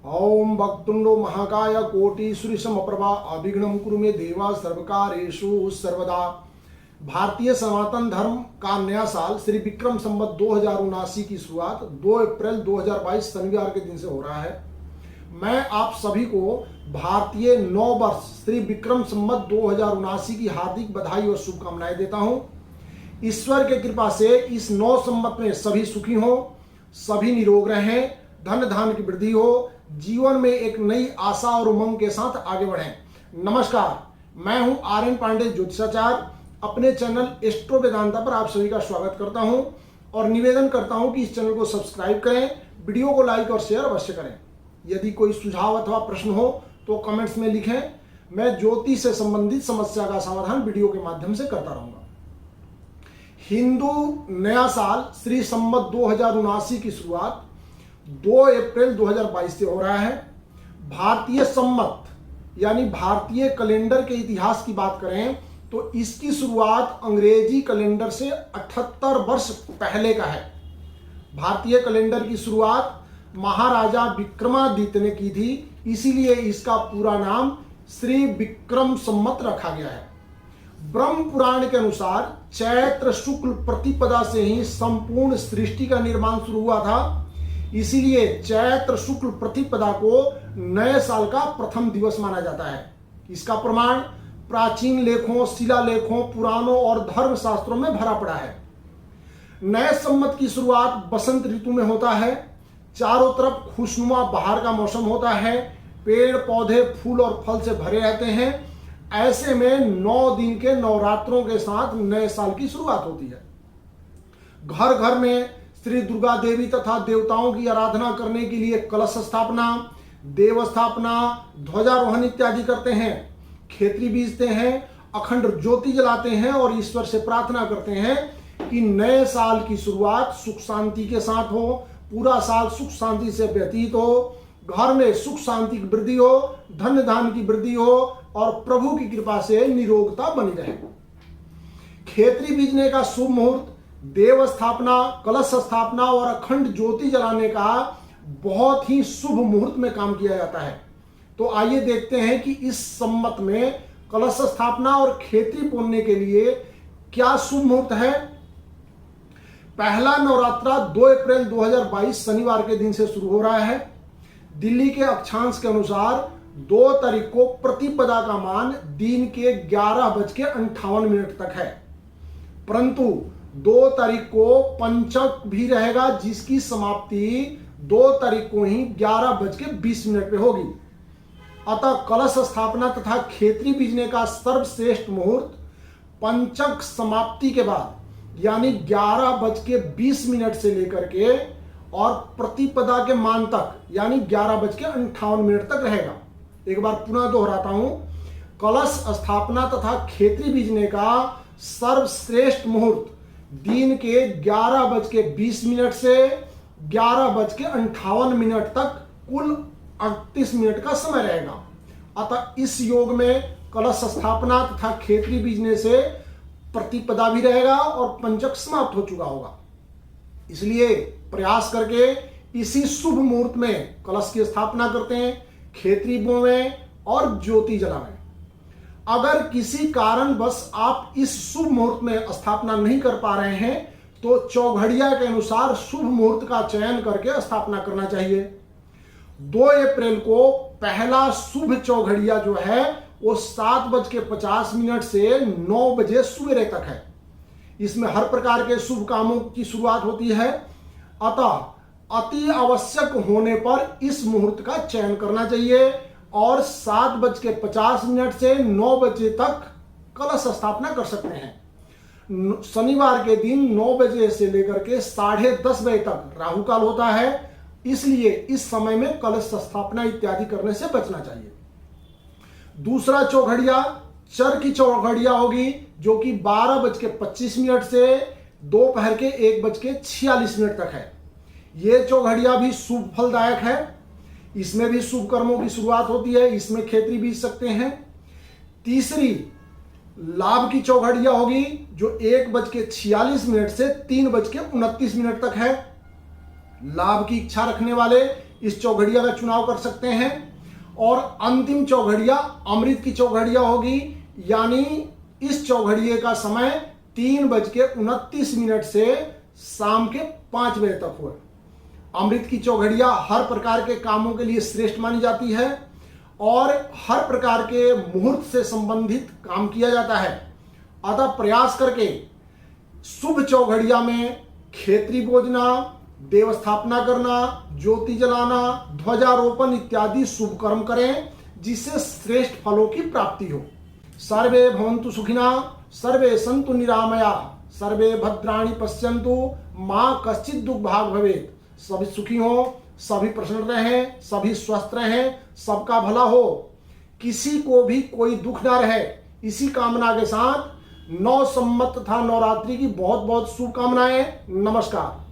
ओम वक्रतुंडो महाकाय कोटि सूर्यसमप्रभा अविघ्नं कुरु मे देवा सर्वकारेषु सर्वदा। भारतीय सनातन धर्म का नया साल श्री विक्रम संवत 2079 की शुरुआत 2 अप्रैल 2022 शनिवार के दिन से हो रहा है। मैं आप सभी को भारतीय नव वर्ष श्री विक्रम संवत 2079 की हार्दिक बधाई और शुभकामनाएं देता हूं। ईश्वर के कृपा से इस नौ संवत में सभी सुखी हो, सभी निरोग रहें, धन धान्य की वृद्धि हो, जीवन में एक नई आशा और उमंग के साथ आगे बढ़ें। नमस्कार, मैं हूं आर्यन पांडे ज्योतिषाचार्य। अपने चैनल एस्ट्रो वेदांता पर आप सभी का स्वागत करता हूं और निवेदन करता हूं कि इस चैनल को सब्सक्राइब करें, वीडियो को लाइक और शेयर अवश्य करें। यदि कोई सुझाव अथवा प्रश्न हो तो कमेंट्स में लिखें। मैं ज्योतिष से संबंधित समस्या का समाधान वीडियो के माध्यम से करता रहूंगा। हिंदू नया साल श्री संवत 2079 की शुरुआत 2 अप्रैल 2022 से हो रहा है। भारतीय संवत यानी भारतीय कैलेंडर के इतिहास की बात करें तो इसकी शुरुआत अंग्रेजी कैलेंडर से 78 वर्ष पहले का है। भारतीय कैलेंडर की शुरुआत महाराजा विक्रमादित्य ने की थी, इसीलिए इसका पूरा नाम श्री विक्रम संवत रखा गया है। ब्रह्म पुराण के अनुसार चैत्र शुक्ल प्रतिपदा से ही संपूर्ण सृष्टि का निर्माण शुरू हुआ था, इसीलिए चैत्र शुक्ल प्रतिपदा को नए साल का प्रथम दिवस माना जाता है। इसका प्रमाण प्राचीन लेखों, शिलालेखों, पुराणों और धर्म शास्त्रों में भरा पड़ा है। नए संवत की शुरुआत बसंत ऋतु में होता है। चारों तरफ खुशनुमा बहार का मौसम होता है, पेड़ पौधे फूल और फल से भरे रहते हैं। ऐसे में 9 दिन के नवरात्रों के साथ नए साल की शुरुआत होती है। घर घर में श्री दुर्गा देवी तथा देवताओं की आराधना करने के लिए कलश स्थापना, देव स्थापना, ध्वजारोहण इत्यादि करते हैं। खेतरी बीजते हैं, अखंड ज्योति जलाते हैं और ईश्वर से प्रार्थना करते हैं कि नए साल की शुरुआत सुख शांति के साथ हो, पूरा साल सुख शांति से व्यतीत हो, घर में सुख शांति की वृद्धि हो, धन धान्य की वृद्धि हो और प्रभु की कृपा से निरोगता बनी रहे। खेतरी बीजने का शुभ मुहूर्त देव स्थापना, कलश स्थापना और अखंड ज्योति जलाने का बहुत ही शुभ मुहूर्त में काम किया जाता है। तो आइए देखते हैं कि इस संवत में कलश स्थापना और खेती बोने के लिए क्या शुभ मुहूर्त है। पहला नवरात्रा 2 अप्रैल 2022 शनिवार के दिन से शुरू हो रहा है। दिल्ली के अक्षांश के अनुसार 2 तारीख को प्रतिपदा का मान दिन के 11:58 तक है, परंतु 2 तारीख को पंचक भी रहेगा, जिसकी समाप्ति 2 तारीख को ही 11:20 पे होगी। अतः कलश स्थापना तथा खेतरी बीजने का सर्वश्रेष्ठ मुहूर्त पंचक समाप्ति के बाद यानी 11:20 से लेकर के और प्रतिपदा के मान तक यानी 11:58 तक रहेगा। एक बार पुनः दोहराता हूं, कलश स्थापना तथा खेतरी बीजने का सर्वश्रेष्ठ मुहूर्त दिन के 11:20 से 11:58 तक कुल 38 मिनट का समय रहेगा। अतः इस योग में कलश स्थापना तथा खेतरी बीजने से प्रतिपदा भी रहेगा और पंचक समाप्त हो चुका होगा। इसलिए प्रयास करके इसी शुभ मुहूर्त में कलश की स्थापना करते हैं, खेतरी बोवें और ज्योति जलावें। अगर किसी कारणवश आप इस शुभ मुहूर्त में स्थापना नहीं कर पा रहे हैं तो चौघड़िया के अनुसार शुभ मुहूर्त का चयन करके स्थापना करना चाहिए। 2 अप्रैल को पहला शुभ चौघड़िया जो है वो 7:50 से 9 बजे सवेरे तक है। इसमें हर प्रकार के शुभ कामों की शुरुआत होती है। अतः अति आवश्यक होने पर इस मुहूर्त का चयन करना चाहिए और 7:50 से 9 बजे तक कलश स्थापना कर सकते हैं। शनिवार के दिन 9 बजे से लेकर के 10:30 बजे तक राहु काल होता है, इसलिए इस समय में कलश स्थापना इत्यादि करने से बचना चाहिए। दूसरा चौघड़िया चर की चौघड़िया होगी, जो कि 12:25 से दोपहर के 1:46 तक है। यह चौघड़िया भी शुभ फलदायक है। इसमें भी शुभ कर्मों की शुरुआत होती है, इसमें खेतरी बीज सकते हैं। तीसरी लाभ की चौघड़िया होगी, जो 1:46 से 3:29 तक है। लाभ की इच्छा रखने वाले इस चौघड़िया का चुनाव कर सकते हैं। और अंतिम चौघड़िया अमृत की चौघड़िया होगी, यानी इस चौघड़िए का समय 3:29 से शाम के 5 बजे तक हुआ। अमृत की चौघड़िया हर प्रकार के कामों के लिए श्रेष्ठ मानी जाती है और हर प्रकार के मुहूर्त से संबंधित काम किया जाता है। अतः प्रयास करके शुभ चौघड़िया में खेतरी बोजना, देव स्थापना करना, ज्योति जलाना, ध्वजारोपण इत्यादि शुभ कर्म करें, जिससे श्रेष्ठ फलों की प्राप्ति हो। सर्वे भवन्तु सुखिना, सर्वे सन्तु निरामया, सर्वे भद्राणि पश्यन्तु, माँ कश्चित् दुख भाग भवेत्। सभी सुखी हो, सभी प्रसन्न रहें, सभी स्वस्थ रहें, सबका भला हो, किसी को भी कोई दुख ना रहे। इसी कामना के साथ 9 संवत तथा नवरात्रि की बहुत बहुत शुभकामनाएं। नमस्कार।